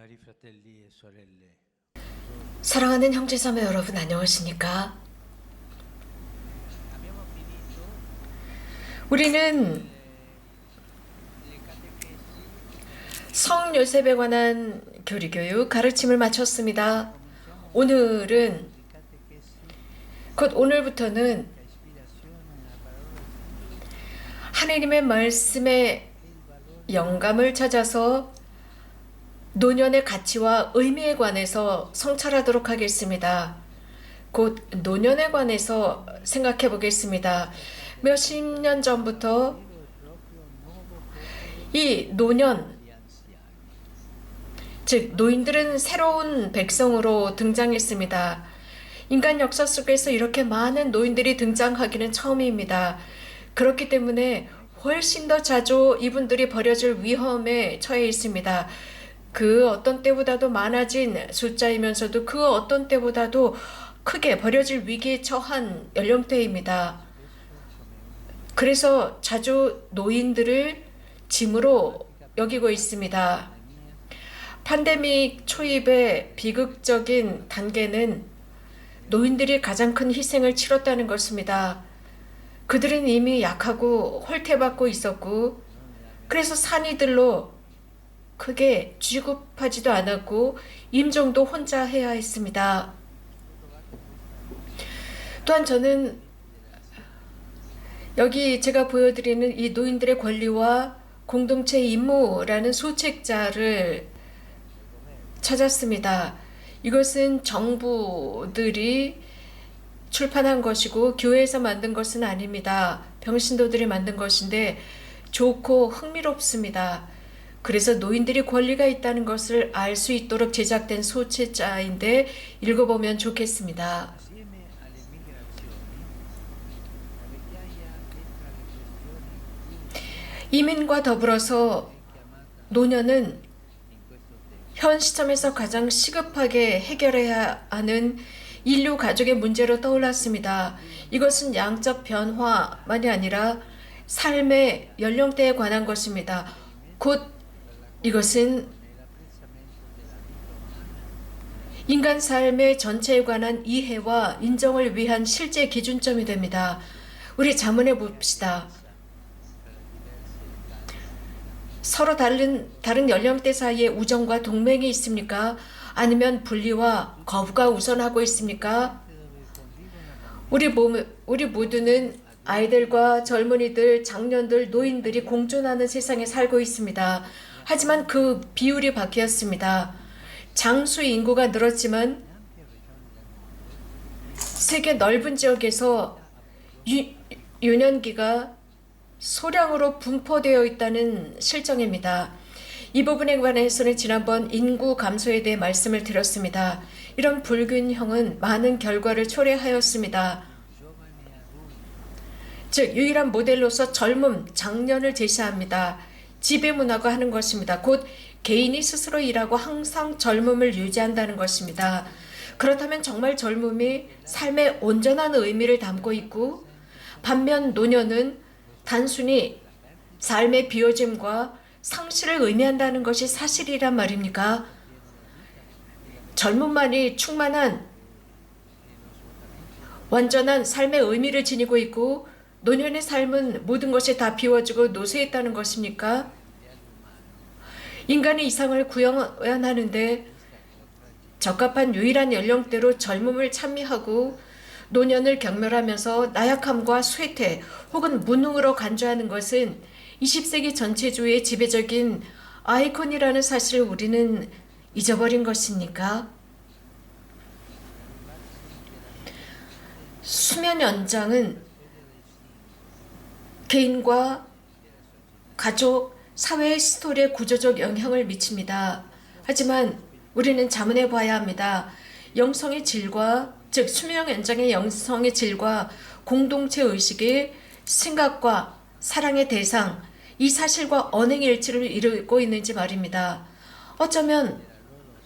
Cari fratelli e sorelle, 사랑하는 형제자매 여러분 안녕하십니까? abbiamo finito 우리는 le catechesi, 성 요셉에 관한 교리교육 가르침을 마쳤습니다. cominciamo 오늘은 le catechesi 곧 오늘부터는 a ispirazione alla parola di Dio 하나님의 말씀의 e il valore 영감을 찾아서 노년의 가치와 의미에 관해서 성찰하도록 하겠습니다. 곧 노년에 관해서 생각해 보겠습니다. 몇십 년 전부터 vero e proprio nuovo popolo 이 노년, di anziani. 즉 노인들은 새로운 백성으로 등장했습니다. 인간 역사 속에서 이렇게 많은 노인들이 등장하기는 처음입니다. 그렇기 때문에 훨씬 더 자주 이분들이 버려질 위험에 처해 있습니다. 그 어떤 때보다도 많아진 숫자이면서도 그 어떤 때보다도 크게 버려질 위기에 처한 연령대입니다. 그래서 자주 노인들을 짐으로 여기고 있습니다. 팬데믹 초입의 비극적인 단계는 노인들이 가장 큰 희생을 치렀다는 것입니다. 그들은 이미 약하고 홀태받고 있었고, 그래서 산이들로 크게 취급하지도 않았고, 임종도 혼자 해야 했습니다. 또한 저는 여기 제가 보여드리는 이 노인들의 권리와 공동체 임무라는 소책자를 찾았습니다. 이것은 정부들이 출판한 것이고 교회에서 만든 것은 아닙니다. 병신도들이 만든 것인데 좋고 흥미롭습니다. 그래서 노인들이 권리가 있다는 것을 알 수 있도록 제작된 소책자인데 읽어보면 좋겠습니다. Assieme alle migrazioni, la vecchiaia è tra le questioni più 이민과 더불어서 chiamata 노년은 in questo tempo. 현 시점에서 가장 시급하게 해결해야 하는 인류 가족의 문제로 떠올랐습니다. 이것은 양적 변화만이 아니라 삶의 연령대에 관한 것입니다. 곧 이것은 Nell'apprezzamento della vita umana 인간 삶의 전체에 관한 이해와 인정을 위한 실제 기준점이 됩니다. 우리 자문해 봅시다. 서로 다른 연령대 사이에 우정과 동맹이 있습니까? 아니면 분리와 거부가 우선하고 있습니까? 우리 모두는 아이들과 젊은이들, 장년들, 노인들이 공존하는 세상에 살고 있습니다. 하지만 그 비율이 바뀌었습니다. 장수 인구가 늘었지만 세계 넓은 지역에서 유년기가 소량으로 분포되어 있다는 실정입니다. 이 부분에 관해서는 지난번 인구 감소에 대해 말씀을 드렸습니다. 이런 불균형은 많은 결과를 초래하였습니다. 즉 유일한 모델로서 젊음, 장년을 제시합니다. 지배문화가 하는 것입니다. 곧 개인이 스스로 일하고 항상 젊음을 유지한다는 것입니다. 그렇다면 정말 젊음이 삶의 온전한 의미를 담고 있고 반면 노년은 단순히 삶의 비워짐과 상실을 의미한다는 것이 사실이란 말입니까? 젊음만이 충만한 완전한 삶의 의미를 지니고 있고 노년의 삶은 모든 것이 다 비워지고 노쇠했다는 것입니까? 인간의 이상을 구현하는데 적합한 유일한 연령대로 젊음을 찬미하고 노년을 경멸하면서 나약함과 쇠퇴 혹은 무능으로 간주하는 것은 20세기 전체주의의 지배적인 아이콘이라는 사실을 우리는 잊어버린 것입니까? 수면 연장은 개인과 가족, 사회의 스토리에 구조적 영향을 미칩니다. 하지만 우리는 자문해 봐야 합니다. 영성의 질과 즉 수명 연장의 영성의 질과 공동체 의식의 생각과 사랑의 대상 이 사실과 언행의 일치를 이루고 있는지 말입니다. 어쩌면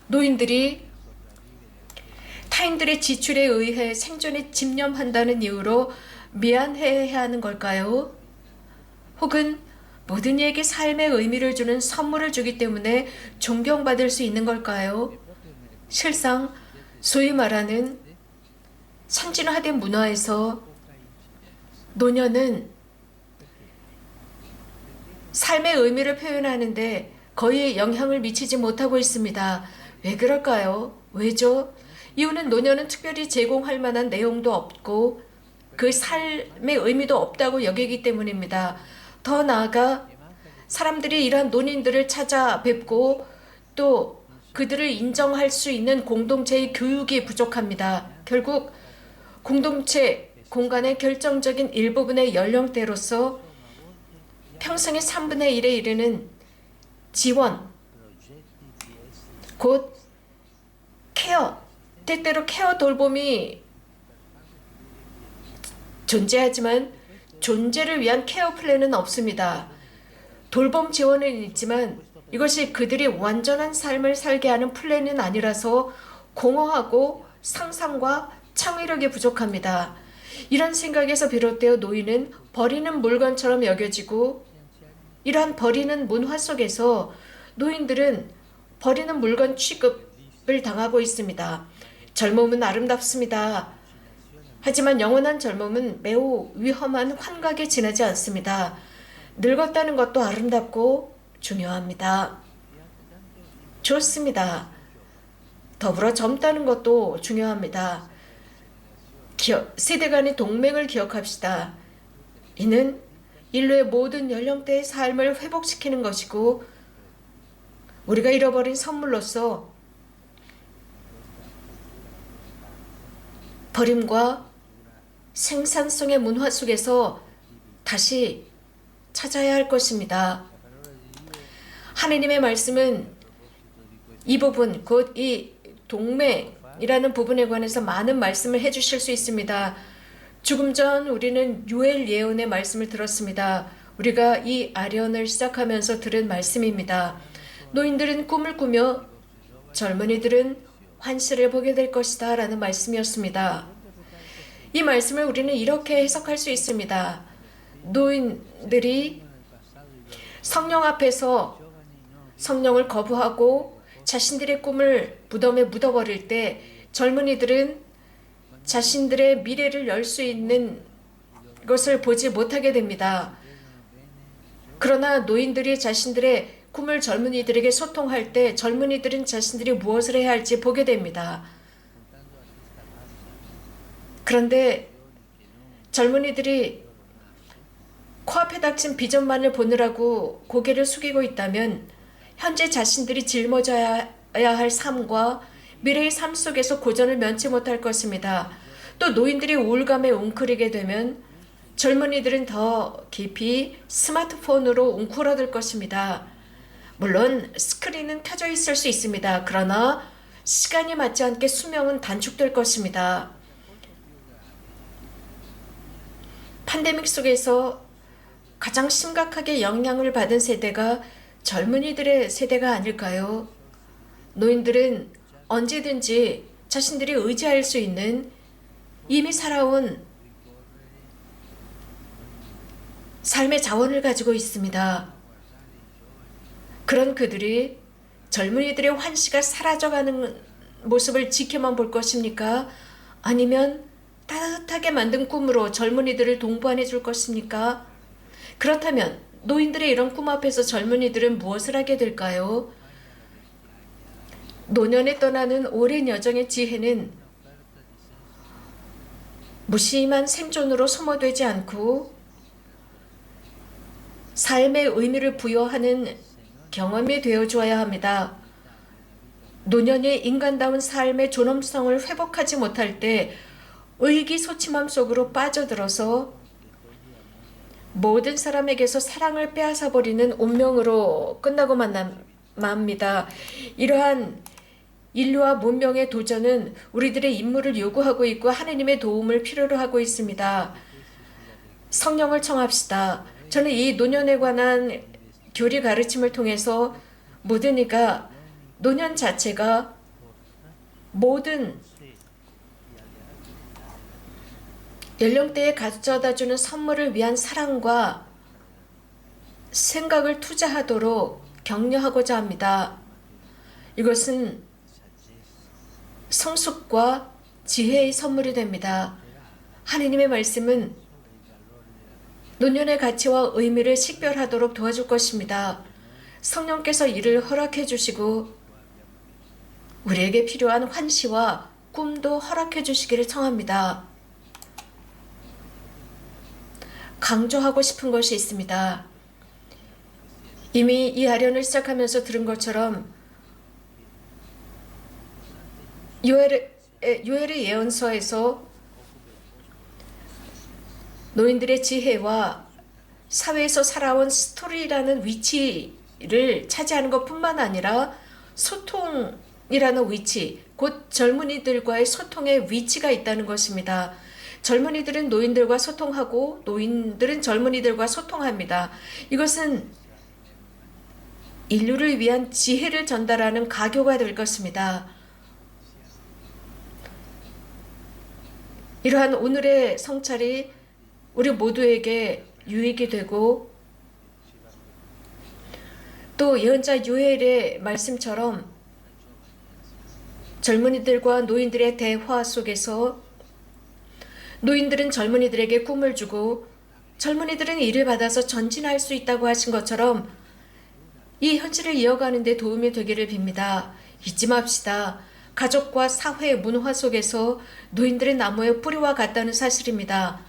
노인들이 타인들의 지출에 의해 생존에 집념한다는 이유로 미안해야 하는 걸까요? 혹은 모든 이에게 삶의 의미를 주는 선물을 주기 때문에 존경받을 수 있는 걸까요? 실상 소위 말하는 선진화된 문화에서 노년은 삶의 의미를 표현하는데 거의 영향을 미치지 못하고 있습니다. 왜 그럴까요? 왜죠? 이유는 노년은 특별히 제공할 만한 내용도 없고 그 삶의 의미도 없다고 여기기 때문입니다. 더 나아가 사람들이 이러한 노인들을 찾아뵙고 또 그들을 인정할 수 있는 공동체의 교육이 부족합니다. 결국 공동체 공간의 결정적인 일부분의 연령대로서 평생의 3분의 1에 이르는 지원, 곧 케어, 때때로 케어 돌봄이 존재하지만 존재를 위한 케어 플랜은 없습니다. 돌봄 지원은 있지만 이것이 그들이 완전한 삶을 살게 하는 플랜은 아니라서 공허하고 상상과 창의력이 부족합니다. 이런 생각에서 비롯되어 노인은 버리는 물건처럼 여겨지고 이러한 버리는 문화 속에서 노인들은 버리는 물건 취급을 당하고 있습니다. 젊음은 아름답습니다. 하지만 영원한 젊음은 매우 위험한 환각에 지나지 않습니다. 늙었다는 것도 아름답고 중요합니다. 좋습니다. 더불어 젊다는 것도 중요합니다. 세대 간의 동맹을 기억합시다. 이는 인류의 모든 연령대의 삶을 회복시키는 것이고 우리가 잃어버린 선물로서 버림과 생산성의 문화 속에서 다시 찾아야 할 것입니다. 하느님의 말씀은 이 부분, 곧 이 동맹이라는 부분에 관해서 많은 말씀을 해주실 수 있습니다. 조금 전 우리는 요엘 예언의 말씀을 들었습니다. 우리가 이 아련을 시작하면서 들은 말씀입니다. 노인들은 꿈을 꾸며 젊은이들은 환시를 보게 될 것이다 라는 말씀이었습니다. 이 말씀을 우리는 이렇게 해석할 수 있습니다. 노인들이 성령 앞에서 성령을 거부하고 자신들의 꿈을 무덤에 묻어버릴 때 젊은이들은 자신들의 미래를 열 수 있는 것을 보지 못하게 됩니다. 그러나 노인들이 자신들의 꿈을 젊은이들에게 소통할 때 젊은이들은 자신들이 무엇을 해야 할지 보게 됩니다. 그런데 젊은이들이 코앞에 닥친 비전만을 보느라고 고개를 숙이고 있다면 현재 자신들이 짊어져야 할 삶과 미래의 삶 속에서 고전을 면치 못할 것입니다. 또 노인들이 우울감에 웅크리게 되면 젊은이들은 더 깊이 스마트폰으로 웅크러들 것입니다. 물론 스크린은 켜져 있을 수 있습니다. 그러나 시간이 맞지 않게 수명은 단축될 것입니다. 팬데믹 속에서 가장 심각하게 영향을 받은 세대가 젊은이들의 세대가 아닐까요? 노인들은 언제든지 자신들이 의지할 수 있는 이미 살아온 삶의 자원을 가지고 있습니다. 그런 그들이 젊은이들의 환시가 사라져가는 모습을 지켜만 볼 것입니까? 아니면 따뜻하게 만든 꿈으로 젊은이들을 동반해 줄 것입니까? 그렇다면 노인들의 이런 꿈 앞에서 젊은이들은 무엇을 하게 될까요? 노년에 떠나는 오랜 여정의 지혜는 무심한 생존으로 소모되지 않고 삶의 의미를 부여하는 경험이 되어줘야 합니다. 노년이 인간다운 삶의 존엄성을 회복하지 못할 때 의기소침함 속으로 빠져들어서 모든 사람에게서 사랑을 빼앗아버리는 운명으로 끝나고 맙니다. 이러한 인류와 문명의 도전은 우리들의 임무를 요구하고 있고 하느님의 도움을 필요로 하고 있습니다. 성령을 청합시다. 저는 이 노년에 관한 교리 가르침을 통해서 모든 이가 노년 자체가 모든 연령대에 가져다주는 선물을 위한 사랑과 생각을 투자하도록 격려하고자 합니다. 이것은 성숙과 지혜의 선물이 됩니다. 하느님의 말씀은 노년의 가치와 의미를 식별하도록 도와줄 것입니다. 성령께서 이를 허락해 주시고 우리에게 필요한 환시와 꿈도 허락해 주시기를 청합니다. 강조하고 싶은 것이 있습니다. 이미 이 아련을 시작하면서 들은 것처럼 요엘의 예언서에서 노인들의 지혜와 사회에서 살아온 스토리라는 위치를 차지하는 것뿐만 아니라 소통이라는 위치, 곧 젊은이들과의 소통의 위치가 있다는 것입니다. 젊은이들은 노인들과 소통하고 노인들은 젊은이들과 소통합니다. 이것은 인류를 위한 지혜를 전달하는 가교가 될 것입니다. 이러한 오늘의 성찰이 우리 모두에게 유익이 되고 또 예언자 요엘의 말씀처럼 젊은이들과 노인들의 대화 속에서 노인들은 젊은이들에게 꿈을 주고 젊은이들은 이를 받아서 전진할 수 있다고 하신 것처럼 이 현실을 이어가는 데 도움이 되기를 빕니다. 잊지 맙시다. 가족과 사회, 문화 속에서 노인들은 나무의 뿌리와 같다는 사실입니다.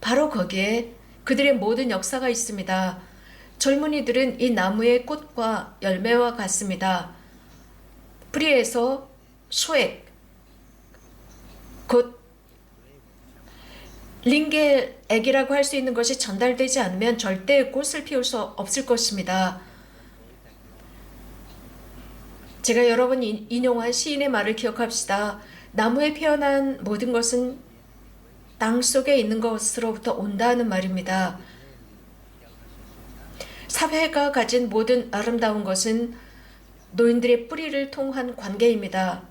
바로 거기에 그들의 모든 역사가 있습니다. 젊은이들은 이 나무의 꽃과 열매와 같습니다. 뿌리에서 소액, 곧 링겔액이라고 할 수 있는 것이 전달되지 않으면 절대 꽃을 피울 수 없을 것입니다. 제가 여러 번 인용한 시인의 말을 기억합시다. 나무에 피어난 모든 것은 땅 속에 있는 것으로부터 온다는 말입니다. 사회가 가진 모든 아름다운 것은 노인들의 뿌리를 통한 관계입니다.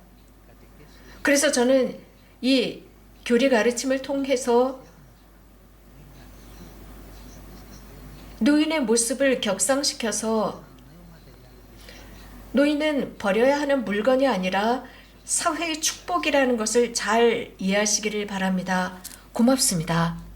그래서 저는 이 교리 가르침을 통해서 노인의 모습을 격상시켜서 노인은 버려야 하는 물건이 아니라 사회의 축복이라는 것을 잘 이해하시기를 바랍니다. 고맙습니다.